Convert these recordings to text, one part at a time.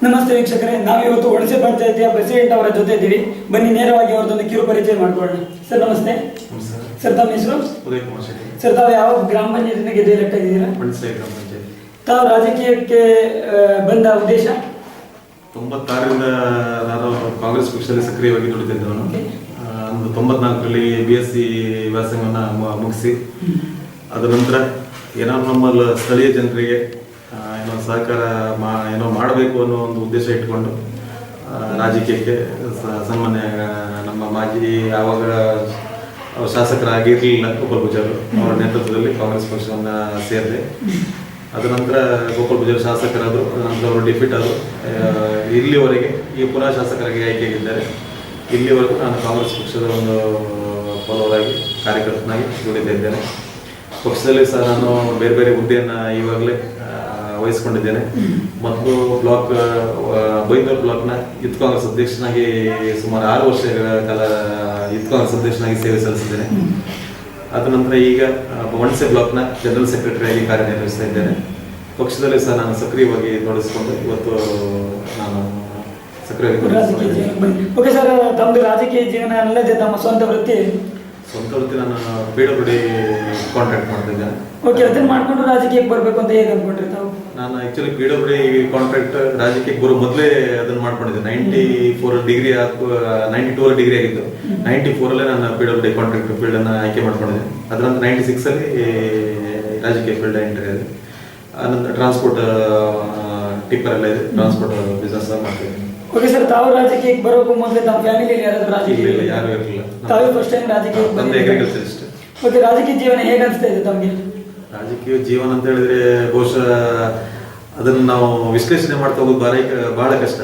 ನಮಸ್ತೆ ವೀಕ್ಷಕರೇ, ನಾವಿವತ್ತು ಹುಣಸೆ ಪಂಚಾಯತಿಯ ಪ್ರೆಸಿಡೆಂಟ್ ಅವರ ಜೊತೆ ಇದ್ದೀವಿ. ಬನ್ನಿ ನೇರವಾಗಿ ಅವರದೊಂದು ಕಿರು ಪರಿಚಯ ಮಾಡಿಕೊಳ್ಳೋಣ. ಸರ್ ನಮಸ್ತೆ. ಸರ್ ತಮ್ಮ ಹೆಸರು? ಉದಯ್ ಕುಮಾರ್ ಶೆಟ್ಟಿ. ಸರ್ ತಾವು ಯಾವ ಗ್ರಾಮ ಪಂಚಾಯತಿನ ಗೆದ್ದು ಎಲೆಕ್ಟ್ ಆಗಿದ್ದೀರಾ? ಹುಣಸೆ ಗ್ರಾಮ ಪಂಚಾಯತಿ. ತಾವು ರಾಜಕೀಯಕ್ಕೆ ಬಂದ ಉದ್ದೇಶ? 96ರಿಂದ ನಾನು ಕಾಂಗ್ರೆಸ್ ಪಕ್ಷದಲ್ಲಿ ಸಕ್ರಿಯವಾಗಿ ದುಡಿತಿದ್ದವನು. 94ರಲ್ಲಿ BSc ವ್ಯಾಸಂಗವನ್ನು ಮುಗಿಸಿ ಅದರ ನಂತರ ಏನಾದ್ರು ನಮ್ಮ ಸ್ಥಳೀಯ ಜನರಿಗೆ ಏನೋ ಸಹಕಾರ ಏನೋ ಮಾಡಬೇಕು ಅನ್ನೋ ಒಂದು ಉದ್ದೇಶ ಇಟ್ಕೊಂಡು ರಾಜಕೀಯಕ್ಕೆ ಸನ್ಮಾನ್ಯ ನಮ್ಮ ಮಾಜಿ ಆವಾಗ ಶಾಸಕರಾಗಿರಲಿಲ್ಲ ಗೋಪಾಲ್ ಪೂಜಾರು ಅವರ ನೇತೃತ್ವದಲ್ಲಿ ಕಾಂಗ್ರೆಸ್ ಪಕ್ಷವನ್ನು ಸೇರಿದೆ. ಅದರ ನಂತರ ಗೋಪಾಲ್ ಪೂಜಾರಿ ಶಾಸಕರಾದರು, ನಂತರ ಅವರು ಡಿಫೀಟ್ ಆದರು. ಇಲ್ಲಿವರೆಗೆ ಈ ಪುನಃ ಶಾಸಕರಾಗಿ ಆಯ್ಕೆಯಾಗಿದ್ದಾರೆ. ಇಲ್ಲಿವರೆಗೂ ನಾನು ಕಾಂಗ್ರೆಸ್ ಪಕ್ಷದ ಒಂದು ಫಾಲೋವರ್ ಕಾರ್ಯಕರ್ತನಾಗಿ ದುಡಿತಾ ಇದ್ದೇನೆ. ಪಕ್ಷದಲ್ಲಿ ಸಹ ನಾನು ಬೇರೆ ಬೇರೆ ಹುದ್ದೆಯನ್ನು ಈವಾಗಲೇ ವಹಿಸ್ಕೊಂಡಿದ್ದೇನೆ. ಮೊದಲು ಬೈಂದೂರು ಬ್ಲಾಕ್ನ ಯೂತ್ ಕಾಂಗ್ರೆಸ್ ಅಧ್ಯಕ್ಷನಾಗಿ ಸುಮಾರು 6 ವರ್ಷಗಳ ಕಾಲ ಯೂತ್ ಕಾಂಗ್ರೆಸ್ ಅಧ್ಯಕ್ಷನಾಗಿ ಸೇವೆ ಸಲ್ಲಿಸಿದ್ದೇನೆ. ಅದ ನಂತರ ಈಗ ಹುಣಸೆ ಬ್ಲಾಕ್ನ ಜನರಲ್ ಸೆಕ್ರೆಟರಿಯಾಗಿ ಕಾರ್ಯನಿರ್ವಹಿಸ್ತಾ ಇದ್ದೇನೆ. ಪಕ್ಷದಲ್ಲಿ ಸಹ ನಾನು ಸಕ್ರಿಯವಾಗಿ ತೊಡಗಿಸಿಕೊಂಡು ಇವತ್ತು ನಾನು ಸಕ್ರಿಯವಾಗಿ. ಓಕೆ ಸರ್, ತಮ್ಮದು ರಾಜಕೀಯ ಜೀವನ ಅಲ್ಲದೆ ತಮ್ಮ ಸ್ವಂತ ವೃತ್ತಿ ನಾನು PWD ಕಾಂಟ್ರಾಕ್ಟ್ ಮಾಡ್ತಿದ್ದೇನೆ. ಓಕೆ, ಅದನ್ನ ಮಾಡ್ಕೊಂಡು ರಾಜಕೀಯಕ್ಕೆ ಬರಬೇಕು ಅಂತ ಹೇಗೆ ಅನ್ಕೊಂಡ್ರಿ ತಾವು? ನಾನು ಆಕ್ಚುಲಿ PWD ಕಾಂಟ್ರಾಕ್ಟ್ ರಾಜಕೀಯಕ್ಕೆ ಬರೋ ಮೊದಲೇ ಅದನ್ನ ಮಾಡ್ಕೊಂಡಿದ್ದೆ. 92 ಡಿಗ್ರಿ ಆಗಿತ್ತು. 94 ನಾನು PWD ಕಾಂಟ್ರಾಕ್ಟ್ ಫೀಲ್ಡ್ ಅನ್ನ ಆಯ್ಕೆ ಮಾಡ್ಕೊಂಡಿದ್ದೆ. ಅದರ ನಂತರ 96 ಅಲ್ಲಿ ರಾಜಕೀಯ ಫೀಲ್ಡ್ ಎಂಟ್ರಿ ಆಗಿದೆ. ಆನಂತರ ಟ್ರಾನ್ಸ್ಪೋರ್ಟ್ ಟಿಪ್ಪರ್ ಎಲ್ಲ ಇದೆ, ಟ್ರಾನ್ಸ್ಪೋರ್ಟ್ ಬಿಸ್ನೆಸ್ ಮಾಡ್ತಿದ್ದೀನಿ. ಓಕೆ ಸರ್, ತಾವು ರಾಜಕೀಯಕ್ಕೆ ಬರೋಕ್ಕೂ ಮೊದಲೇ ತಮ್ಮ ಫ್ಯಾಮಿಲಿಯಲ್ಲಿ ಯಾರಾದ್ರೂ ರಾಜಕೀಯ? ಯಾರು ಇರಲಿಲ್ಲ. ತಾವೇ ಫಸ್ಟ್ ಟೈಮ್ ರಾಜಕೀಯಕ್ಕೆ ತಂದೆ ಅಗ್ರಿಕಲ್ಚರಿಸ್ಟ್. ಓಕೆ, ರಾಜಕೀಯ ಜೀವನ ಹೇಗೆ ಅನಿಸ್ತಾ ಇದೆ ತಮಗೆ? ರಾಜಕೀಯ ಜೀವನ ಅಂತ ಹೇಳಿದ್ರೆ ಬಹುಶಃ ಅದನ್ನು ನಾವು ವಿಶ್ಲೇಷಣೆ ಮಾಡ್ತಾ ಹೋಗೋದು ಬಹಳ ಕಷ್ಟ.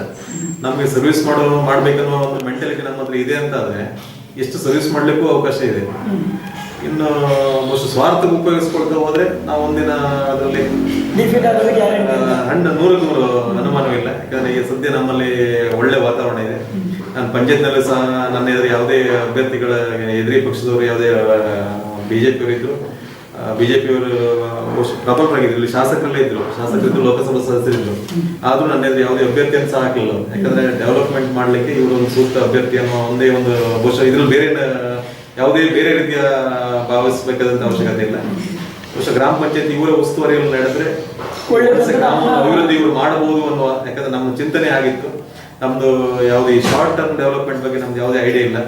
ನಮಗೆ ಸರ್ವಿಸ್ ಮಾಡ್ಬೇಕನ್ನೋ ಒಂದು ಮೆಂಟಾಲಿಟಿ ನಮ್ಮ ಹತ್ರ ಇದೆ ಅಂತ ಆದ್ರೆ ಎಷ್ಟು ಸರ್ವಿಸ್ ಮಾಡ್ಲಿಕ್ಕೂ ಅವಕಾಶ ಇದೆ. ಇನ್ನು ಬಹುಶಃ ಸ್ವಾರ್ಥಕ್ಕೆ ಉಪಯೋಗಿಸ್ಕೊಳ್ತಾ ಹೋದ್ರೆ ನಾವು ಒಂದಿನ ಅದರಲ್ಲಿ 100% ಅನುಮಾನವಿಲ್ಲ. ಯಾಕಂದ್ರೆ ಈಗ ಸದ್ಯ ನಮ್ಮಲ್ಲಿ ಒಳ್ಳೆ ವಾತಾವರಣ ಇದೆ. ನಾನು ಪಂಚಾಯತ್ನಲ್ಲಿ ಸಹ ನನ್ನ ಎದುರು ಯಾವುದೇ ಅಭ್ಯರ್ಥಿಗಳ ಎದುರಿ ಪಕ್ಷದವರು ಯಾವುದೇ ಬಿಜೆಪಿಯವರು ಇದ್ರು, ಬಿಜೆಪಿಯವರು ಪ್ರಬಲರಾಗಿದ್ರು, ಇಲ್ಲಿ ಶಾಸಕರಲ್ಲೇ ಇದ್ರು, ಲೋಕಸಭಾ ಸದಸ್ಯರಿದ್ರು. ಆದ್ರೂ ನನ್ನ ಎದುರು ಯಾವುದೇ ಅಭ್ಯರ್ಥಿಯನ್ನು ಸಹ ಹಾಕಲಿಲ್ಲ. ಯಾಕಂದ್ರೆ ಡೆವಲಪ್ಮೆಂಟ್ ಮಾಡ್ಲಿಕ್ಕೆ ಇವರು ಒಂದು ಸೂಕ್ತ ಅಭ್ಯರ್ಥಿ ಅನ್ನೋ ಒಂದೇ ಒಂದು ಬಹುಶಃ ಇದ್ರಲ್ಲಿ ಯಾವುದೇ ಬೇರೆ ರೀತಿಯ ಭಾವಿಸಬೇಕಾದಂತ ಅವಶ್ಯಕತೆ ಇಲ್ಲ. ಬಹುಶಃ ಗ್ರಾಮ ಪಂಚಾಯತ್ ಇವರ ಉಸ್ತುವಾರಿಯಲ್ಲಿ ನಡೆದ್ರೆ ಗ್ರಾಮ ಅಭಿವೃದ್ಧಿ ಇವರು ಮಾಡಬಹುದು ಅನ್ನುವ, ಯಾಕಂದ್ರೆ ನಮ್ಮ ಚಿಂತನೆ ಆಗಿತ್ತು. ನಮ್ದು ಯಾವುದೇ ಶಾರ್ಟ್ ಟರ್ಮ್ ಡೆವಲಪ್ಮೆಂಟ್ ಬಗ್ಗೆ ನಮ್ದು ಯಾವುದೇ ಐಡಿಯಾ ಇಲ್ಲ.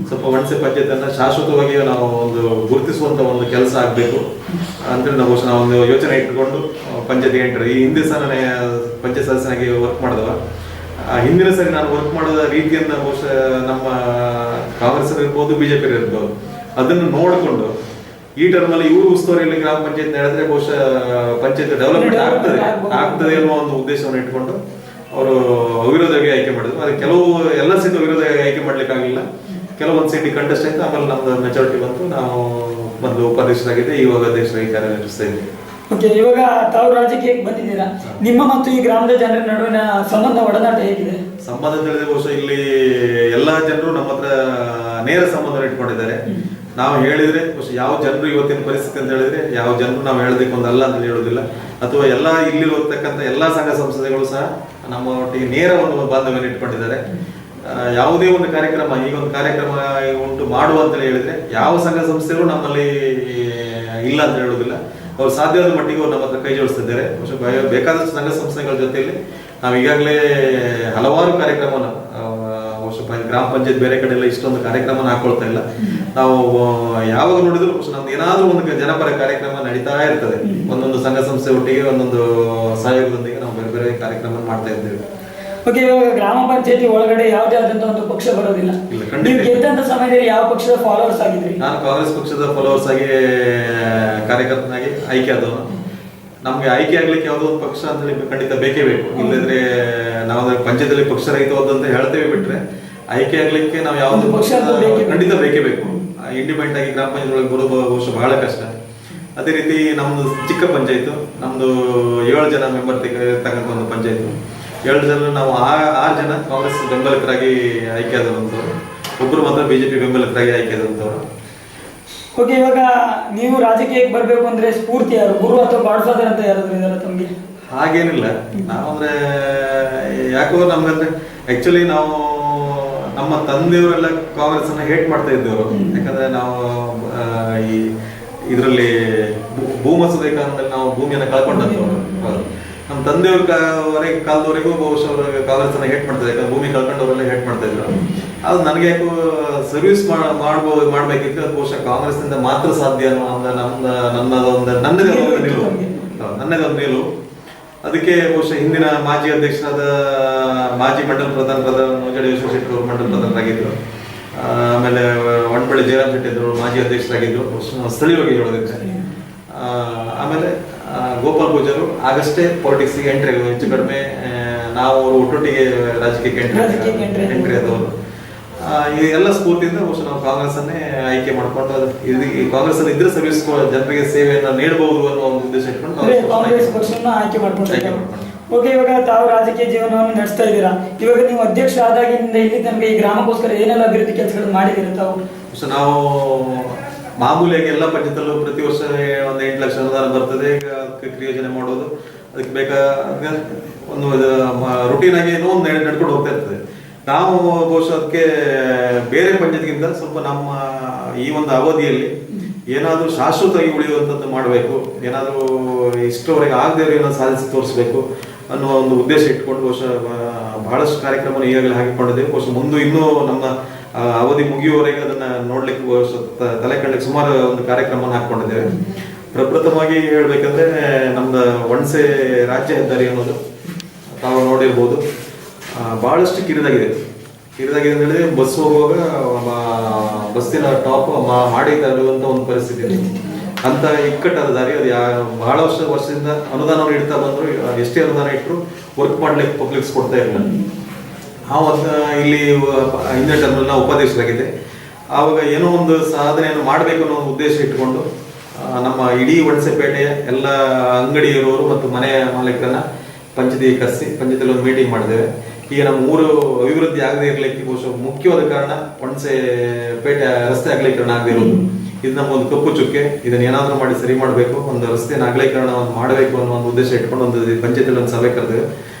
ಸ್ವಲ್ಪ ಹುಣಸೆ ಪಂಚಾಯತ್ ಅನ್ನ ಶಾಶ್ವತವಾಗಿ ನಾವು ಒಂದು ಗುರುತಿಸುವಂತ ಒಂದು ಕೆಲಸ ಆಗ್ಬೇಕು ಅಂತೇಳಿ ನಾವು ಒಂದು ಯೋಚನೆ ಇಟ್ಕೊಂಡು ಪಂಚಾಯತ್ ಎಂಟ್ರಿ. ಈ ಹಿಂದೆ ಸಹ ನಾನು ಪಂಚಾಯತ್ ಸದಸ್ಯನಾಗಿ ವರ್ಕ್ ಮಾಡಿದವ. ಹಿಂದಿನ ಸರಿ ನಾನು ವರ್ಕ್ ಮಾಡೋದ ರೀತಿಯನ್ನ ಬಹುಶಃ ನಮ್ಮ ಕಾಂಗ್ರೆಸ್ ಇರ್ಬೋದು, ಬಿಜೆಪಿ ಇರ್ಬೋದು, ಅದನ್ನು ನೋಡಿಕೊಂಡು ಈ ಟರ್ಮ್ ಅಲ್ಲಿ ಇವರು ಉಸ್ತುವಾರಿಯಲ್ಲಿ ಗ್ರಾಮ ಪಂಚಾಯತ್ ನಡೆದ್ರೆ ಬಹುಶಃ ಪಂಚಾಯತ್ ಡೆವಲಪ್ಮೆಂಟ್ ಆಗ್ತದೆ ಅನ್ನೋ ಒಂದು ಉದ್ದೇಶವನ್ನು ಇಟ್ಕೊಂಡು ಅವರು ಅವಿರೋಧವಾಗಿ ಆಯ್ಕೆ ಮಾಡಿದ್ರು. ಅದು ಎಲ್ಲ ಸೀಟು ಅವಿರೋಧವಾಗಿ ಆಯ್ಕೆ ಮಾಡ್ಲಿಕ್ಕೆ ಆಗಲಿಲ್ಲ. ಕೆಲವೊಂದು ಸೀಟ್ ಕಂಟೆಸ್ಟ್ ಆಯ್ತು. ಆಮೇಲೆ ನಮ್ದು ಮೆಚಾರಿಟಿ ಬಂತು. ನಾವು ಮೊದಲು ಉಪಾಧ್ಯಕ್ಷರಾಗಿದೆ, ಇವಾಗ ಅಧ್ಯಕ್ಷರಾಗಿ ಕಾರ್ಯನಿರ್ವಹಿಸ್ತಾ ಇದ್ದೀವಿ. ಓಕೆ, ಇವಾಗ ತಾವು ರಾಜಕೀಯಕ್ಕೆ ಬಂದಿದ್ದೀರಾ. ನಿಮ್ಮ ಮತ್ತು ಈ ಗ್ರಾಮದ ಜನರ ನಡುವಿನ ಸಂಬಂಧ, ಒಡನಾಟ ಹೇಗಿದೆ? ಸಂಬಂಧ ಹೇಳಿದ್ರೆ ಬಹುಶಃ ಇಲ್ಲಿ ಎಲ್ಲಾ ಜನರು ನಮ್ಮ ಹತ್ರ ನೇರ ಸಂಬಂಧ ಇಟ್ಕೊಂಡಿದ್ದಾರೆ. ನಾವು ಹೇಳಿದ್ರೆ ಬಹುಶಃ ಯಾವ ಜನರು ಇವತ್ತಿನ ಪರಿಸ್ಥಿತಿ ಅಂತ ಹೇಳಿದ್ರೆ ಯಾವ ಜನರು ನಾವು ಹೇಳೋದಕ್ಕೆ ಒಂದಲ್ಲ ಅಂತ ಹೇಳೋದಿಲ್ಲ. ಅಥವಾ ಎಲ್ಲ ಇಲ್ಲಿ ಹೋಗ್ತಕ್ಕಂಥ ಎಲ್ಲಾ ಸಂಘ ಸಂಸ್ಥೆಗಳು ಸಹ ನಮ್ಮ ಒಟ್ಟಿಗೆ ನೇರ ಒಂದು ಬಾಂಧವ್ಯವನ್ನು ಇಟ್ಕೊಂಡಿದ್ದಾರೆ. ಯಾವುದೇ ಒಂದು ಕಾರ್ಯಕ್ರಮ, ಈಗ ಒಂದು ಕಾರ್ಯಕ್ರಮ ಉಂಟು ಮಾಡುವ ಅಂತ ಹೇಳಿದ್ರೆ ಯಾವ ಸಂಘ ಸಂಸ್ಥೆಗಳು ನಮ್ಮಲ್ಲಿ ಇಲ್ಲ ಅಂತ ಹೇಳೋದಿಲ್ಲ. ಅವ್ರು ಸಾಧ್ಯವಾದ ಮಟ್ಟಿಗೆ ಅವ್ರು ನಮ್ಮ ಹತ್ರ ಕೈ ಜೋಡಿಸ್ತಿದ್ದಾರೆ. ಬೇಕಾದಷ್ಟು ಸಂಘ ಸಂಸ್ಥೆಗಳ ಜೊತೆಯಲ್ಲಿ ನಾವು ಈಗಾಗಲೇ ಹಲವಾರು ಕಾರ್ಯಕ್ರಮನ ಗ್ರಾಮ ಪಂಚಾಯತ್ ಬೇರೆ ಕಡೆ ಎಲ್ಲ ಇಷ್ಟೊಂದು ಕಾರ್ಯಕ್ರಮನ ಹಾಕೊಳ್ತಾ ಇಲ್ಲ. ನಾವು ಯಾವಾಗ ನೋಡಿದ್ರು ನಮ್ದು ಏನಾದ್ರೂ ಒಂದು ಜನಪರ ಕಾರ್ಯಕ್ರಮ ನಡೀತಾ ಇರ್ತದೆ. ಒಂದೊಂದು ಸಂಘ ಸಂಸ್ಥೆ ಒಟ್ಟಿಗೆ ಒಂದೊಂದು ಸಹಯೋಗದೊಂದಿಗೆ ನಾವು ಬೇರೆ ಬೇರೆ ಕಾರ್ಯಕ್ರಮ ಮಾಡ್ತಾ ಇದ್ದೇವೆ. ಓಕೆ, ಇವಾಗ ಗ್ರಾಮ ಪಂಚಾಯತಿ ಒಳಗಡೆ ಯಾವುದೇ ಆದಂತ ಒಂದು ಪಕ್ಷ ಬರೋದಿಲ್ಲ. ನೀವು ಗೆದ್ದಂತ ಸಮಯದಲ್ಲಿ ಯಾವ ಪಕ್ಷದ ಫಾಲೋವರ್ಸ್ ಆಗಿದ್ರಿ? ನಾನು ಕಾಂಗ್ರೆಸ್ ಪಕ್ಷದ ಫಾಲೋವರ್ಸ್ ಆಗಿ ಕಾರ್ಯಕರ್ತನಾಗಿ ಆಯ್ಕೆ ಆದವನು. ನಮ್ಗೆ ಆಯ್ಕೆ ಆಗ್ಲಿಕ್ಕೆ ಯಾವುದೋ ಒಂದು ಪಕ್ಷ ಅಂತ ಹೇಳಿ ಖಂಡಿತ ಬೇಕೇ ಬೇಕು. ಇಲ್ಲದ್ರೆ ನಾವು ಪಂಚಾಯತ್ ಪಕ್ಷ ರಹಿತವಾದಂತ ಹೇಳ್ತೇವೆ, ಬಿಟ್ರೆ ಆಯ್ಕೆ ಆಗ್ಲಿಕ್ಕೆ ನಾವು ಯಾವ್ದು ಪಕ್ಷ ಖಂಡಿತ ಬೇಕೇ ಬೇಕು. ಇಂಡಿಪೆಂಡೆಂಟ್ ಆಗಿ ಗ್ರಾಮ ಪಂಚಾಯತ್ ಒಳಗೆ ಬರೋದು ಬಹುಶಃ ಬಹಳ ಕಷ್ಟ. ಅದೇ ರೀತಿ ನಮ್ದು ಚಿಕ್ಕ ಪಂಚಾಯತ್, ನಮ್ದು 7 ಜನ ಮೆಂಬರ್ ಇರ್ತಕ್ಕಂಥ ಒಂದು ಪಂಚಾಯತ್. 7 ಜನ ನಾವು 6 ಜನ ಕಾಂಗ್ರೆಸ್ ಬೆಂಬಲಿತರಾಗಿ ಆಯ್ಕೆ ಆದಂಥವ್ರು, ಒಬ್ರು ಮಾತ್ರ ಬಿಜೆಪಿ ಬೆಂಬಲಿತರಾಗಿ ಆಯ್ಕೆ ಆದಂಥವ್ರು. ಓಕೆ, ಇವಾಗ ನೀವು ರಾಜಕೀಯಕ್ಕೆ ಬರಬೇಕು ಅಂದ್ರೆ ಸ್ಫೂರ್ತಿ ಯಾರು? ಗುರು ಅಥವಾ ಗಾಡ್ ಫಾದರ್ ಅಂತ ಯಾರಾದ್ರೂ ಇದಾರೆ ತಮಗೆ? ಹಾಗೇನಿಲ್ಲ. ನಾವಂದ್ರೆ ಯಾಕೋ ನಮ್ಗಂದ್ರೆ ಆಕ್ಚುಲಿ ನಾವು ನಮ್ಮ ತಂದೆಯವರೆಲ್ಲ ಕಾಂಗ್ರೆಸ್ ಅನ್ನ ಹೇಟ್ ಮಾಡ್ತಾ ಇದ್ದವರು. ಯಾಕಂದ್ರೆ ನಾವು ಈ ಇದರಲ್ಲಿ ಭೂಮಸೂದೆ ಕಾಲದಲ್ಲಿ ನಾವು ಭೂಮಿಯನ್ನ ಕಳ್ಕೊಂಡಂತವ್ರು. ನಮ್ಮ ತಂದೆಯವ್ರ ಕಾಲದವರೆಗೂ ಬಹುಶಃ ಕಾಂಗ್ರೆಸ್ ಅನ್ನ ಹೇಟ್ ಮಾಡ್ತಾ ಇದ್ದಾರೆ. ಭೂಮಿ ಕಳ್ಕೊಂಡವರೆಲ್ಲ ಹೇಟ್ ಮಾಡ್ತಾ ಇದ್ರು. ಅದು ನನಗೆ ಯಾಕೋ ಸರ್ವಿಸ್ ಮಾಡ್ಬೇಕಿತ್ತು. ಅದು ಬಹುಶಃ ಕಾಂಗ್ರೆಸ್ ನಿಂದ ಮಾತ್ರ ಸಾಧ್ಯ ಅನ್ನೋ ನನ್ನದೇ ಒಂದು ನಿಲುವು. ಅದಕ್ಕೆ ಬಹುಶಃ ಹಿಂದಿನ ಮಾಜಿ ಅಧ್ಯಕ್ಷರಾದ ಮಾಜಿ ಮಂಡಲ ಪ್ರಧಾನರಾದ ನೋಜಡಿ ಯಶವಂತ ಶೆಟ್ಟಿ ಅವರು ಮಂಡಲ ಪ್ರಧಾನರಾಗಿದ್ರು. ಆಮೇಲೆ ಒಣಬಳ್ಳಿ ಜಯರಾಮ್ ಶೆಟ್ಟಿ ಇದ್ರು ಮಾಜಿ ಅಧ್ಯಕ್ಷರಾಗಿದ್ರು ಸ್ಥಳೀಯವಾಗಿ ಹೇಳೋದಕ್ಕೆ. ಆಮೇಲೆ ಗೋಪಾಲ್ ಪೂಜಾರು ಆಗಷ್ಟೇ ಪಾಲಿಟಿಕ್ಸ್ಗೆ ಎಂಟ್ರಿ ಆಗೋದು. ಹೆಚ್ಚು ಕಡಿಮೆ ನಾವು ಒಟ್ಟೊಟ್ಟಿಗೆ ರಾಜಕೀಯಕ್ಕೆ ಎಂಟ್ರಿ ಆದವರು. ಈ ಎಲ್ಲ ಸ್ಫೂರ್ತಿಯಿಂದ ಬಹುಶಃ ನಾವು ಕಾಂಗ್ರೆಸ್ ಅನ್ನೇ ಆಯ್ಕೆ ಮಾಡ್ಕೊಂಡು ಈ ಕಾಂಗ್ರೆಸ್ ಅಲ್ಲಿ ಇದ್ರೆ ಸರ್ವಿಸ್ ಜನರಿಗೆ ಸೇವೆಯನ್ನು ನೀಡಬಹುದು ಅನ್ನೋ ಒಂದು ಉದ್ದೇಶ ಇಟ್ಕೊಂಡು ಕಾಂಗ್ರೆಸ್ ಪಕ್ಷನ ಆಯ್ಕೆ ಮಾಡ್ಕೊಂಡಿದ್ದಾರೆ. ಓಕೆ, ಇವಾಗ ತಾವು ರಾಜಕೀಯ ಜೀವನವನ್ನು ನಡೆಸ್ತಾ ಇದ್ದೀರಾ. ಇವಾಗ ನೀವು ಅಧ್ಯಕ್ಷ ಆದಾಗಿನಿಂದ ಇಲ್ಲಿ ತನಕ ಈ ಗ್ರಾಮಕ್ಕೋಸ್ಕರ ಏನೆಲ್ಲ ಅಭಿವೃದ್ಧಿ ಕೆಲಸಗಳನ್ನು ಮಾಡಿದ್ದೀರಾ ತಾವು? ನಾವು ಮಾಮೂಲಿಯಾಗಿ ಎಲ್ಲ ಪಂಚಾಯತಲ್ಲೂ ಪ್ರತಿ ವರ್ಷ 8 ಲಕ್ಷ ಅನುದಾನ ಬರ್ತದೆ. ಕ್ರಿಯೋಜನೆ ಮಾಡೋದು ಅದಕ್ಕೆ ಬೇಕಾದ ಒಂದು ರುಟೀನ್ ಆಗಿ ಏನೋ ಒಂದು ನಡ್ಕೊಂಡು ಹೋಗ್ತಾ ಇರ್ತದೆ. ನಾವು ಬಹುಶಃ ಅದಕ್ಕೆ ಬೇರೆ ಪಂಚಾಯತ್ಗಿಂತ ಸ್ವಲ್ಪ ನಮ್ಮ ಈ ಒಂದು ಅವಧಿಯಲ್ಲಿ ಏನಾದರೂ ಶಾಶ್ವತವಾಗಿ ಉಳಿಯುವಂಥದ್ದು ಮಾಡಬೇಕು, ಏನಾದರೂ ಇಷ್ಟರವರೆಗೆ ಆಗದೆ ಏನಾದ್ರು ಸಾಧಿಸಿ ತೋರಿಸ್ಬೇಕು ಅನ್ನೋ ಒಂದು ಉದ್ದೇಶ ಇಟ್ಕೊಂಡು ಬಹುಶಃ ಬಹಳಷ್ಟು ಕಾರ್ಯಕ್ರಮ ಈಗಾಗಲೇ ಹಾಕಿಕೊಂಡಿದ್ದೇವೆ. ಬಹುಶಃ ಮುಂದೆ ಇನ್ನೂ ನಮ್ಮ ಅವಧಿ ಮುಗಿಯುವವರೆಗೆ ಅದನ್ನ ನೋಡ್ಲಿಕ್ಕೆ ತಲೆ ಕಣ್ಣಕ್ಕೆ ಸುಮಾರು ಒಂದು ಕಾರ್ಯಕ್ರಮ ಹಾಕೊಂಡಿದ್ದೇವೆ. ಪ್ರಪ್ರಥಮವಾಗಿ ಹೇಳ್ಬೇಕಂದ್ರೆ ನಮ್ದು ಒಣಸೆ ರಾಜ್ಯ ಹೆದ್ದಾರಿ ಅನ್ನೋದು ತಾವು ನೋಡಿರ್ಬೋದು. ಬಹಳಷ್ಟು ಕಿರಿದಾಗಿದೆ ಅಂತ ಹೇಳಿದ್ರೆ ಬಸ್ ಹೋಗುವಾಗ ಬಸ್ಸಿನ ಟಾಪ್ ಮಾಡಿ ತರುವಂತ ಒಂದು ಪರಿಸ್ಥಿತಿ ಇದೆ. ಅಂತ ಇಕ್ಕಟ್ಟಾದ ದಾರಿ. ಅದು ಬಹಳ ವರ್ಷದಿಂದ ಅನುದಾನವನ್ನು ಇಡ್ತಾ ಬಂದ್ರು. ಎಷ್ಟೇ ಅನುದಾನ ಇಟ್ಟರು ವರ್ಕ್ ಮಾಡ್ಲಿಕ್ಕೆ ಪಬ್ಲಿಕ್ಸ್ ಕೊಡ್ತಾ ಇರಲಿಲ್ಲ. ನಾವು ಇಲ್ಲಿ ಹಿಂದಿನ ಟರ್ಮಲ್ಲಿ ನಾವು ಉಪಾಧ್ಯಕ್ಷರಾಗಿದ್ದೆ. ಆವಾಗ ಏನೋ ಒಂದು ಸಾಧನೆಯನ್ನು ಮಾಡಬೇಕು ಅನ್ನೋ ಒಂದು ಉದ್ದೇಶ ಇಟ್ಕೊಂಡು ನಮ್ಮ ಇಡೀ ಒಣಸೆಪೇಟೆಯ ಎಲ್ಲ ಅಂಗಡಿ ಇರುವವರು ಮತ್ತು ಮನೆ ಮಾಲೀಕರನ್ನ ಪಂಚಾಯತಿ ಕರೆಸಿ ಪಂಚಾಯತಿಯಲ್ಲಿ ಒಂದು ಮೀಟಿಂಗ್ ಮಾಡಿದ್ದೇವೆ. ಈಗ ನಮ್ಮ ಊರು ಅಭಿವೃದ್ಧಿ ಆಗದೆ ಇರಲಿಕ್ಕೆ ಬಹುಶಃ ಮುಖ್ಯವಾದ ಕಾರಣ ಒಣಸೆಪೇಟೆ ರಸ್ತೆ ಅಗಲೀಕರಣ ಆಗದೆ ಇರೋದು. ಇದು ನಮ್ಮ ಒಂದು ಕಪ್ಪು ಚುಕ್ಕೆ. ಇದನ್ನ ಏನಾದ್ರೂ ಮಾಡಿ ಸರಿ ಮಾಡಬೇಕು, ಒಂದು ರಸ್ತೆನ ಅಗಲೀಕರಣ ಮಾಡಬೇಕು ಅನ್ನೋ ಒಂದು ಉದ್ದೇಶ ಇಟ್ಕೊಂಡು ಒಂದು ಪಂಚಾಯತಿಯಲ್ಲಿ ಒಂದು ಸಭೆ ಕರೆದೇವೆ.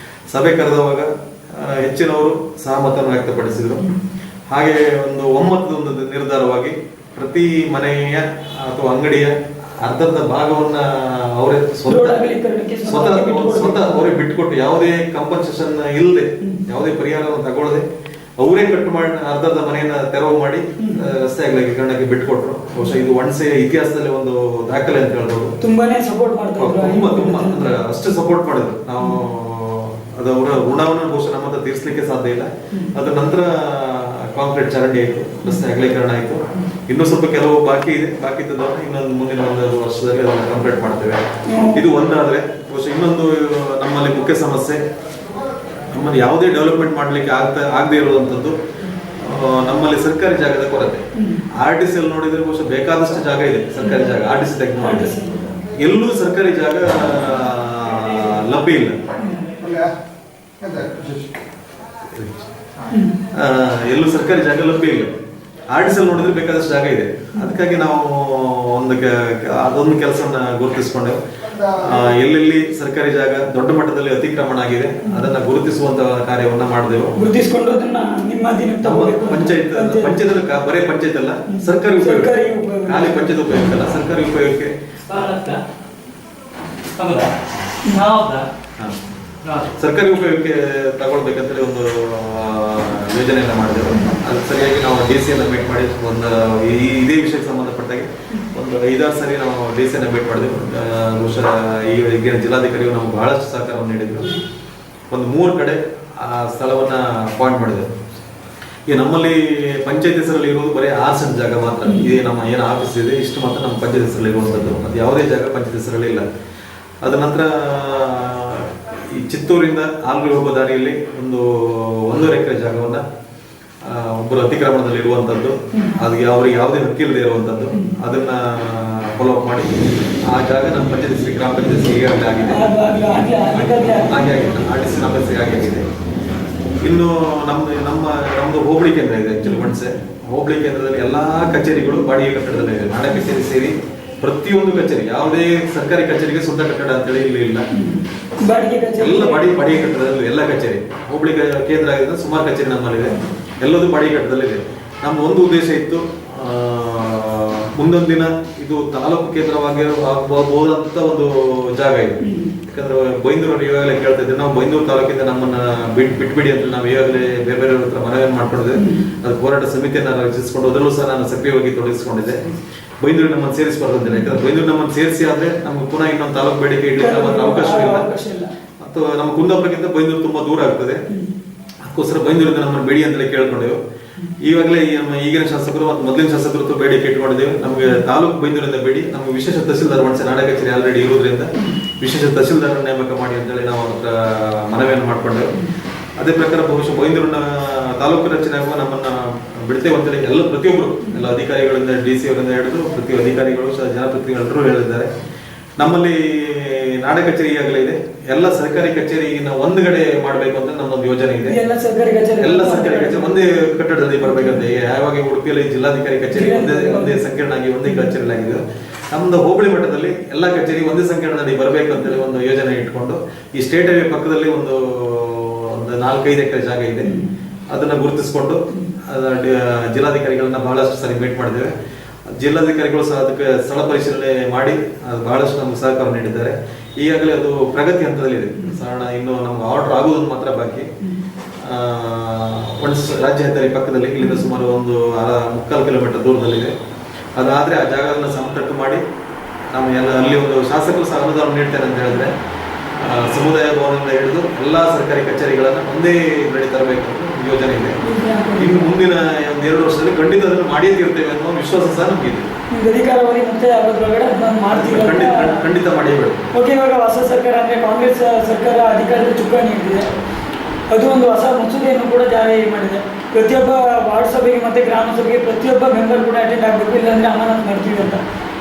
ಸಭೆ ಕರೆದವಾಗ ಹೆಚ್ಚಿನವರು ಸಹಮತವನ್ನು ವ್ಯಕ್ತಪಡಿಸಿದ್ರು. ಹಾಗೆ ಒಂದು ಒಮ್ಮತದ ಒಂದು ನಿರ್ಧಾರವಾಗಿ ಪ್ರತಿ ಮನೆಯ ಅಥವಾ ಅಂಗಡಿಯ ಅರ್ಧದ ಭಾಗವನ್ನ ಅವರೇ ಸ್ವತಃ ಅವರೇ ಬಿಟ್ಕೊಟ್ಟು ಯಾವುದೇ ಕಂಪನ್ಸೇಷನ್ ಇಲ್ಲದೆ ಯಾವುದೇ ಪರಿಹಾರವನ್ನು ತಗೊಳ್ಳದೆ ಅವರೇ ಕಟ್ಟು ಮಾಡಿ ಅರ್ಧದ ಮನೆಯನ್ನ ತೆರವು ಮಾಡಿ ರಸ್ತೆ ಅಗಲೀಕರಣಕ್ಕೆ ಬಿಟ್ಕೊಟ್ರು. ಬಹುಶಃ ಇದು ಒಣಸೆ ಇತಿಹಾಸದಲ್ಲಿ ಒಂದು ದಾಖಲೆ ಅಂತ ಹೇಳ್ಬೋದು. ತುಂಬಾನೇ ಸಪೋರ್ಟ್ ಮಾಡ್ತಾರೆ. ತುಂಬಾ ಅಂದ್ರೆ ಅಷ್ಟು ಸಪೋರ್ಟ್ ಮಾಡಿದ್ರು. ನಾವು ಅದು ಅವರ ಋಣವನ್ನು ಬಹುಶಃ ನಮ್ಮ ಹತ್ರ ತೀರಿಸಲಿಕ್ಕೆ ಸಾಧ್ಯ ಇಲ್ಲ. ಅದರ ನಂತರ ಕಾಂಕ್ರೀಟ್ ಚರಂಡಿ ಆಯಿತು, ರಸ್ತೆ ಅಗಲೀಕರಣ ಆಯಿತು. ಇನ್ನೂ ಸ್ವಲ್ಪ ಕೆಲವು ಬಾಕಿ ಇದೆ. ಬಾಕಿ ಇದ್ದದನ್ನು ಇನ್ನೊಂದು ಮುಂದಿನ 1 ವರ್ಷದಲ್ಲಿ ಅದನ್ನು ಕಂಪ್ಲೀಟ್ ಮಾಡ್ತೇವೆ. ಇದು ಒಂದಾದ್ರೆ ಬಹುಶಃ ಇನ್ನೊಂದು ನಮ್ಮಲ್ಲಿ ಮುಖ್ಯ ಸಮಸ್ಯೆ, ನಮ್ಮಲ್ಲಿ ಯಾವುದೇ ಡೆವಲಪ್ಮೆಂಟ್ ಮಾಡ್ಲಿಕ್ಕೆ ಆಗದೆ ಇರುವಂತದ್ದು ನಮ್ಮಲ್ಲಿ ಸರ್ಕಾರಿ ಜಾಗದ ಕೊರತೆ. RTC ಅಲ್ಲಿ ನೋಡಿದ್ರೆ ಬಹುಶಃ ಬೇಕಾದಷ್ಟು ಜಾಗ ಇದೆ ಸರ್ಕಾರಿ ಜಾಗ. RTC ತೆಗೆದು ಎಲ್ಲೂ ಸರ್ಕಾರಿ ಜಾಗ ಲಭ್ಯ ಇಲ್ಲ. ಎಲ್ಲೂ ಸರ್ಕಾರಿ ಜಾಗ ಲಭ್ಯ ಇಲ್ಲ. RTC ಅಲ್ಲಿ ನೋಡಿದ್ರೆ ಬೇಕಾದಷ್ಟು ಜಾಗ ಇದೆ. ಅದಕ್ಕಾಗಿ ನಾವು ಅದೊಂದು ಕೆಲಸವನ್ನ ಗುರುತಿಸಿಕೊಂಡೆವು. ಎಲ್ಲೆಲ್ಲಿ ಸರ್ಕಾರಿ ಜಾಗ ದೊಡ್ಡ ಮಟ್ಟದಲ್ಲಿ ಅತಿಕ್ರಮಣ ಆಗಿದೆ ಅದನ್ನ ಗುರುತಿಸುವಂತ ಕಾರ್ಯವನ್ನ ಮಾಡಿದೆವು. ಗುರುತಿಸಿಕೊಂಡು ಅದನ್ನ ನಿಮ್ಮ ಪಂಚಾಯತ್ ಬರೇ ಪಂಚಾಯತ್ ಅಲ್ಲ, ಸರ್ಕಾರಿ ಉಪಯೋಗ, ಖಾಲಿ ಪಂಚಾಯತ್ ಉಪಯೋಗ ಅಲ್ಲ, ಸರ್ಕಾರಿ ಉಪಯೋಗಕ್ಕೆ ಸರ್ಕಾರಿ ಉಪಯೋಗಕ್ಕೆ ತಗೊಳ್ಬೇಕಂತೇಳಿ ಒಂದು ಯೋಜನೆಯನ್ನ ಮಾಡಿದೆವು. ಅದು ಸರಿಯಾಗಿ ನಾವು DC ಅನ್ನ ಮೀಟ್ ಮಾಡಿ ಒಂದು ಇದೇ ವಿಷಯಕ್ಕೆ ಸಂಬಂಧಪಟ್ಟಾಗೆ ಒಂದು 5-6 ಸರಿ ನಾವು DC ಅನ್ನ ಮೀಟ್ ಮಾಡಿದೆವು. ಬಹುಶಃ ಈ ಜಿಲ್ಲಾಧಿಕಾರಿಗಳು ನಮ್ಗೆ ಬಹಳಷ್ಟು ಸಹಕಾರವನ್ನು ನೀಡಿದ್ರು. ಒಂದು 3 ಕಡೆ ಆ ಸ್ಥಳವನ್ನ ಪಾಯಿಂಟ್ ಮಾಡಿದೆವು. ಈಗ ನಮ್ಮಲ್ಲಿ ಪಂಚಾಯತ್ ಹೆಸರಲ್ಲಿ ಇರುವುದು ಬರೀ 6 ಸೆಂಟ್ ಜಾಗ ಮಾತ್ರ. ಇದೇ ನಮ್ಮ ಏನು ಆಫೀಸ್ ಇದೆ ಇಷ್ಟು ಮಾತ್ರ ನಮ್ಮ ಪಂಚಾಯತ್ ಹೆಸರಲ್ಲಿ ಇರುವಂಥದ್ದು. ಅದು ಯಾವುದೇ ಜಾಗ ಪಂಚಾಯತ್ ಹೆಸರಲ್ಲಿ ಇಲ್ಲ. ಅದ ನಂತರ ಈ ಚಿತ್ತೂರಿಂದ ಆಲ್ಗೂರು ಹೋಗೋ ದಾರಿಯಲ್ಲಿ 1 ಎಕರೆ ಜಾಗವನ್ನ ಒಬ್ಬರು ಅತಿಕ್ರಮಣದಲ್ಲಿ ಇರುವಂತದ್ದು, ಅದು ಅವ್ರಿಗೆ ಯಾವುದೇ ಹಕ್ಕಿಲ್ಲದೆ ಇರುವಂತದ್ದು, ಅದನ್ನ ಫಾಲೋ ಅಪ್ ಮಾಡಿ ಆ ಜಾಗ ನಮ್ಮ ಪಂಚಾಯತ್ ಗ್ರಾಮ ಪಂಚಾಯತ್ ಈಗಾಗಲೇ ಆಗಿದೆ. ಹಾಗೆ ಆಗಿದೆ, RTC ನಮ್ಮ ಹೆಸರಿಗೆ ಆಗಿದೆ. ಇನ್ನು ನಮ್ದು ಹೋಬಳಿ ಕೇಂದ್ರ ಇದೆ. ಆಕ್ಚುಲಿ ಒಣಸೆ ಹೋಬಳಿ ಕೇಂದ್ರದಲ್ಲಿ ಎಲ್ಲಾ ಕಚೇರಿಗಳು ಬಾಡಿಗೆ ಕಟ್ಟಡದಲ್ಲಿ ಇದೆ. ನಾಡ ಕಚೇರಿ ಸೇರಿ ಪ್ರತಿಯೊಂದು ಕಚೇರಿ, ಯಾವುದೇ ಸರ್ಕಾರಿ ಕಚೇರಿಗೆ ಸ್ವಂತ ಕಟ್ಟಡ ಅಂತೇಳಿ ಇಲ್ಲಿ ಇಲ್ಲ. ಬಾಡಿಗೆ ಕಚೇರಿ ಎಲ್ಲ ಬಾಡಿಗೆ ಕಟ್ಟಡದಲ್ಲಿ ಎಲ್ಲ ಕಚೇರಿ ಹೋಬಳಿ ಕೇಂದ್ರ ಆಗಿದ್ರೆ ಸುಮಾರು ಕಚೇರಿ ನಮ್ಮಲ್ಲಿದೆ, ಎಲ್ಲದೂ ಬಾಡಿಗೆ ಕಟ್ಟಡದಲ್ಲಿದೆ. ನಮ್ಮ ಒಂದು ಉದ್ದೇಶ ಇತ್ತು, ಮುಂದೊಂದು ದಿನ ಇದು ತಾಲೂಕು ಕೇಂದ್ರವಾಗಿ ಆಗಬಹುದಂತ ಒಂದು ಜಾಗ ಇದೆ. ಯಾಕಂದ್ರೆ ಬೈಂದೂರು ಈಗಾಗಲೇ ಕೇಳ್ತಾ ಇದ್ದೆ, ನಾವು ಬೈಂದೂರು ತಾಲೂಕಿಂದ ನಮ್ಮನ್ನ ಬಿಟ್ಬಿಡಿ ಅಂತ ನಾವು ಈಗಾಗಲೇ ಬೇರೆ ಬೇರೆ ಹತ್ರ ಮನವಿಯನ್ನು ಮಾಡ್ಕೊಂಡಿದ್ದೆ. ಅದು ಹೋರಾಟ ಸಮಿತಿಯನ್ನು ರಚಿಸಿಕೊಂಡು ಅದರಲ್ಲೂ ಸಹ ನಾನು ಸಕ್ರಿಯವಾಗಿ ತೊಡಗಿಸಿಕೊಂಡಿದ್ದೆ. ಬೈಂದೂರು ನಮ್ಮನ್ನು ಸೇರಿಸಬಾರ್ದಂತಿಲ್ಲ, ಯಾಕಂದ್ರೆ ಬೈಂದೂರು ನಮ್ಮನ್ನು ಸೇರಿಸಿ ಆದ್ರೆ ನಮ್ಗೆ ಪುನಃ ಇನ್ನೊಂದು ತಾಲೂಕು ಬೇಡಿಕೆ ಇಡ್ಲಿಕ್ಕೆ ನಮಗೆ ಅವಕಾಶವಿಲ್ಲ. ಅಥವಾ ನಮ್ಮ ಕುಂದಾಪುರಕ್ಕಿಂತ ಬೈಂದೂರು ತುಂಬಾ ದೂರ ಆಗ್ತದೆ. ಅದಕ್ಕೋಸ್ಕರ ಬೈಂದೂರಿಂದ ನಮ್ಮನ್ನು ಬೇಡಿ ಅಂತಲೇ ಕೇಳ್ಕೊಂಡೆವು. ಈಗಾಗಲೇ ನಮ್ಮ ಈಗಿನ ಶಾಸಕರು ಮತ್ತು ಮೊದಲಿನ ಶಾಸಕರು ಬೇಡಿಕೆ ಇಟ್ಕೊಂಡಿದ್ದೇವೆ. ನಮಗೆ ತಾಲೂಕು ಬೈಂದೂರಿಂದ ಬೇಡಿ, ನಮಗೆ ವಿಶೇಷ ತಹಸೀಲ್ದಾರ್ ಮಾಡಿಸಿ ನಾಡ ಕಚೇರಿ ಆಲ್ರೆಡಿ ಇರೋದ್ರಿಂದ ವಿಶೇಷ ತಹಸೀಲ್ದಾರ್ ನೇಮಕ ಮಾಡಿ ಅಂತೇಳಿ ನಾವು ಅದರ ಮನವಿಯನ್ನು ಮಾಡ್ಕೊಂಡೆವು. ಅದೇ ಪ್ರಕಾರ ಬಹುಶಃ ಬೈಂದೂರಿನ ತಾಲೂಕು ರಚನೆ ಆಗುವ ನಮ್ಮನ್ನ ಬಿಡ್ತೇವೆ ಅಂತೇಳಿ ಪ್ರತಿಯೊಬ್ಬರು ಎಲ್ಲ ಅಧಿಕಾರಿಗಳಿಂದ DC ಅವರಿಂದ ಹಿಡಿದು ಪ್ರತಿ ಅಧಿಕಾರಿಗಳು ಜನಪ್ರತಿನಿಧಿಗಳು ಹೇಳಿದ್ದಾರೆ. ನಮ್ಮಲ್ಲಿ ನಾಡ ಕಚೇರಿ ಈಗಾಗಲೇ ಇದೆ, ಎಲ್ಲ ಸರ್ಕಾರಿ ಕಚೇರಿನ ಒಂದು ಕಡೆ ಮಾಡಬೇಕು ಅಂತ ನಮ್ಮೊಂದು ಯೋಜನೆ ಇದೆ. ಎಲ್ಲ ಸರ್ಕಾರಿ ಕಚೇರಿ ಒಂದೇ ಕಟ್ಟಡದಲ್ಲಿ ಬರಬೇಕಂತ. ಯಾವಾಗ ಉಡುಪಿಯಲ್ಲಿ ಜಿಲ್ಲಾಧಿಕಾರಿ ಕಚೇರಿ ಒಂದೇ ಸಂಕೀರ್ಣ ಆಗಿ ಒಂದೇ ಕಚೇರಿ ಆಗಿದೆ, ನಮ್ದು ಹೋಬಳಿ ಮಟ್ಟದಲ್ಲಿ ಎಲ್ಲ ಕಚೇರಿ ಒಂದೇ ಸಂಕೀರ್ಣದಲ್ಲಿ ಬರಬೇಕಂತೇಳಿ ಒಂದು ಯೋಜನೆ ಇಟ್ಕೊಂಡು ಈ ಸ್ಟೇಟ್ ಹೈವೇ ಪಕ್ಕದಲ್ಲಿ ಒಂದು 4-5 ಎಕರೆ ಜಾಗ ಇದೆ. ಅದನ್ನ ಗುರುತಿಸಿಕೊಂಡು ಜಿಲ್ಲಾಧಿಕಾರಿಗಳನ್ನ ಬಹಳಷ್ಟು ಸರಿ ಮೀಟ್ ಮಾಡಿದ್ದೇವೆ. ಜಿಲ್ಲಾಧಿಕಾರಿಗಳು ಸಹ ಅದಕ್ಕೆ ಸ್ಥಳ ಪರಿಶೀಲನೆ ಮಾಡಿ ಬಹಳಷ್ಟು ನಮ್ಗೆ ಸಹಕಾರ ನೀಡಿದ್ದಾರೆ. ಈಗಾಗಲೇ ಅದು ಪ್ರಗತಿ ಹಂತದಲ್ಲಿದೆ. ಸಾಧಾರಣ ಇನ್ನು ನಮ್ಗೆ ಆರ್ಡರ್ ಆಗುವುದು ಮಾತ್ರ ಬಾಕಿ. ರಾಜ್ಯ ಹೆದ್ದಾರಿ ಪಕ್ಕದಲ್ಲಿ ಇಲ್ಲಿಂದ ಸುಮಾರು ಒಂದು 3/4 ಕಿಲೋಮೀಟರ್ ದೂರದಲ್ಲಿದೆ. ಅದಾದ್ರೆ ಆ ಜಾಗವನ್ನು ಸಮತಟ್ಟು ಮಾಡಿ ನಾವು ಎಲ್ಲ ಅಲ್ಲಿ ಒಂದು ಶಾಸಕರು ಸಹ ಅನುದಾನ ನೀಡ್ತೇನೆ ಅಂತ ಹೇಳಿದ್ರೆ ಸಮುದಾಯ ಭವನದಿಂದ ಹಿಡಿದು ಎಲ್ಲಾ ಸರ್ಕಾರಿ ಕಚೇರಿಗಳನ್ನ ಒಂದೇ ಇದರಲ್ಲಿ ತರಬೇಕು ಅಂತ ಯೋಜನೆ ಇದೆ. ಇನ್ನು ಮುಂದಿನ 1-2 ವರ್ಷದಲ್ಲಿ ಖಂಡಿತ ಅದನ್ನು ಮಾಡಿಯೇ ತೀರ್ತೇವೆ ಅನ್ನೋ ವಿಶ್ವಾಸ ಸಹ ನಮಗಿದೆ. ಅಧಿಕಾರವಾಗಿ ಮತ್ತೆ ಖಂಡಿತ ಮಾಡಿಯೇ. ಓಕೆ, ಇವಾಗ ಹೊಸ ಸರ್ಕಾರ ಅಂದ್ರೆ ಕಾಂಗ್ರೆಸ್ ಸರ್ಕಾರ ಅಧಿಕಾರದ ಚುಕ್ಕಾಣಿ ಹಿಡಿದಿದೆ. ಅದು ಒಂದು ಹೊಸ ಮಸೂದೆಯನ್ನು ಕೂಡ ಜಾರಿ ಮಾಡಿದೆ. ಪ್ರತಿಯೊಬ್ಬ ವಾರ್ಡ್ ಸಭೆಗೆ ಮತ್ತೆ ಗ್ರಾಮ ಸಭೆಗೆ ಪ್ರತಿಯೊಬ್ಬ ಮೆಂಬರ್ ಕೂಡ ಅಟೆಂಡ್ ಆಗಬೇಕು, ಇಲ್ಲಾಂದ್ರೆ ಅಮಾನತ್ ಮಾಡ್ತೀವಿ ಅಂತ.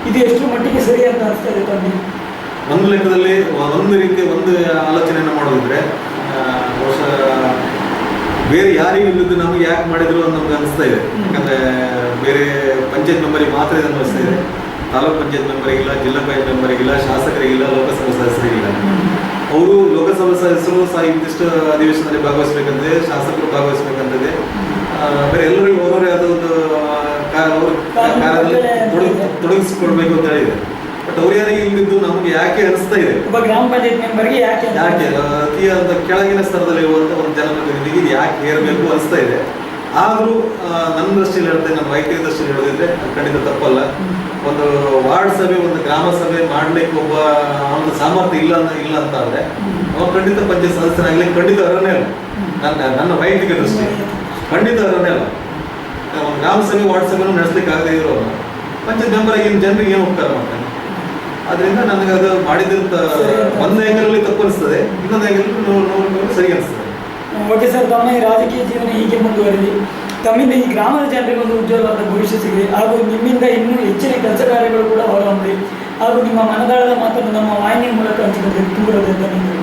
ಇದು ಎಷ್ಟು ಮಟ್ಟಿಗೆ ಸರಿ ಅಂತ ಅನಿಸ್ತಾ ಇದೆ ತಮಗೆ? ಒಂದು ಲೆಕ್ಕದಲ್ಲಿ ಒಂದು ರೀತಿ ಒಂದು ಆಲೋಚನೆಯನ್ನು ಮಾಡೋದಿದ್ರೆ ಬಹುಶಃ ಬೇರೆ ಯಾರಿಗೂ ಇಲ್ಲದ್ದು ನಮಗೆ ಯಾಕೆ ಮಾಡಿದ್ರು ಅಂತ ನಮ್ಗೆ ಅನಿಸ್ತಾ ಇದೆ. ಯಾಕಂದ್ರೆ ಬೇರೆ ಪಂಚಾಯತ್ ಮೆಂಬರಿಗೆ ಮಾತ್ರ ಇದನ್ನು ಅನಿಸ್ತಾ ಇದೆ. ತಾಲೂಕ್ ಪಂಚಾಯತ್ ಮೆಂಬರಿಗಿಲ್ಲ, ಜಿಲ್ಲಾ ಪಂಚಾಯತ್ ಮೆಂಬರಿಗಿಲ್ಲ, ಶಾಸಕರಿಗಿಲ್ಲ, ಲೋಕಸಭಾ ಸದಸ್ಯರಿಗಿಲ್ಲ. ಅವರು ಲೋಕಸಭಾ ಸದಸ್ಯರು ಸಹ ಇಂತಿಷ್ಟು ಅಧಿವೇಶನದಲ್ಲಿ ಭಾಗವಹಿಸಬೇಕಂತೆ, ಶಾಸಕರು ಭಾಗವಹಿಸಬೇಕಂತದೆ. ಬೇರೆ ಎಲ್ಲರಿಗೂ ಅವರವರೇ ಅದೊಂದು ಕಾರ್ಯದಲ್ಲಿ ತೊಡಗಿಸಿಕೊಳ್ಬೇಕು ಅಂತ ಹೇಳಿದೆ. ಬಟ್ ಅವ್ರು ಯಾರಿಗೆ ಇಲ್ಲಿದ್ದು ನಮ್ಗೆ ಯಾಕೆ ಅನಿಸ್ತಾ ಇದೆ, ಗ್ರಾಮ ಪಂಚಾಯತ್ ಮೆಂಬರ್ಗೆ ಯಾಕೆ ಅತಿಯಾದ ಕೆಳಗಿನ ಸ್ತರದಲ್ಲಿ ಇರುವಂತ ಒಂದು ಜನಪ್ರತಿನಿಧಿಗೆ ಯಾಕೆ ಹೇರಬೇಕು ಅನಿಸ್ತಾ ಇದೆ. ಆದ್ರೂ ನನ್ನ ದೃಷ್ಟಿಯಲ್ಲಿ ಹೇಳ್ತೇನೆ, ನನ್ನ ವೈಯಕ್ತಿಕ ದೃಷ್ಟಿಯಲ್ಲಿ ಹೇಳೋದಿದ್ರೆ ಖಂಡಿತ ತಪ್ಪಲ್ಲ. ಒಂದು ವಾರ್ಡ್ ಸಭೆ, ಒಂದು ಗ್ರಾಮ ಸಭೆ ಮಾಡ್ಲಿಕ್ಕೆ ಒಬ್ಬ ಒಂದು ಸಾಮರ್ಥ್ಯ ಇಲ್ಲ ಅಂತ ಆದ್ರೆ ಅವ್ರು ಖಂಡಿತ ಪಂಚಾಯತ್ ಸದಸ್ಯನಾಗ್ಲಿ ಖಂಡಿತ ಅರ್ಹನೇ ಅಲ್ಲ. ನನ್ನ ವೈಯಕ್ತಿಕ ದೃಷ್ಟಿ ಖಂಡಿತ ಅರ್ಹನೇ ಅಲ್ಲ. ಒಂದು ಗ್ರಾಮ ಸಭೆ ವಾರ್ಡ್ ಸಭೆನೂ ನಡೆಸ್ಲಿಕ್ಕೆ ಆಗದೆ ಇರೋ ಪಂಚಾಯತ್ ಮೆಂಬರ್ ಆಗಿ ಜನರಿಗೆ ಏನು ಉಪಕಾರ ಮಾಡ್ತಾನೆ. ಆದ್ರಿಂದ ನನಗೆ ಅದು ಮಾಡಿದಂತ ಒಂದು ಆಂಗಲ್ ತಪ್ಪು ಅನಿಸ್ತದೆ, ಇನ್ನೊಂದು ಆಂಗಲ್ ಸರಿ ಅನಿಸ್ತದೆ. ಓಕೆ ಸರ್, ತಮ್ಮ ಈ ರಾಜಕೀಯ ಜೀವನ ಹೀಗೆ ಮುಂದುವರಿಲಿ. ತಮ್ಮಿಂದ ಈ ಗ್ರಾಮದ ಜನರಿಗೆ ಒಂದು ಉಜ್ವಲವಾದ ಭವಿಷ್ಯ ಸಿಗಲಿ, ಹಾಗೂ ನಿಮ್ಮಿಂದ ಇನ್ನೂ ಹೆಚ್ಚಿನ ಕೆಲಸ ಕಾರ್ಯಗಳು ಕೂಡ ಹೊರಹೊಮ್ಮಲಿ, ಹಾಗೂ ನಿಮ್ಮ ಮನದಾಳದ ಮಾತನ್ನು ನಮ್ಮ ವಾಹಿನಿಯ ಮೂಲಕ ಹಂಚಿಕೊಳ್ಳಿ. ತುಂಬ ಧನ್ಯವಾದ.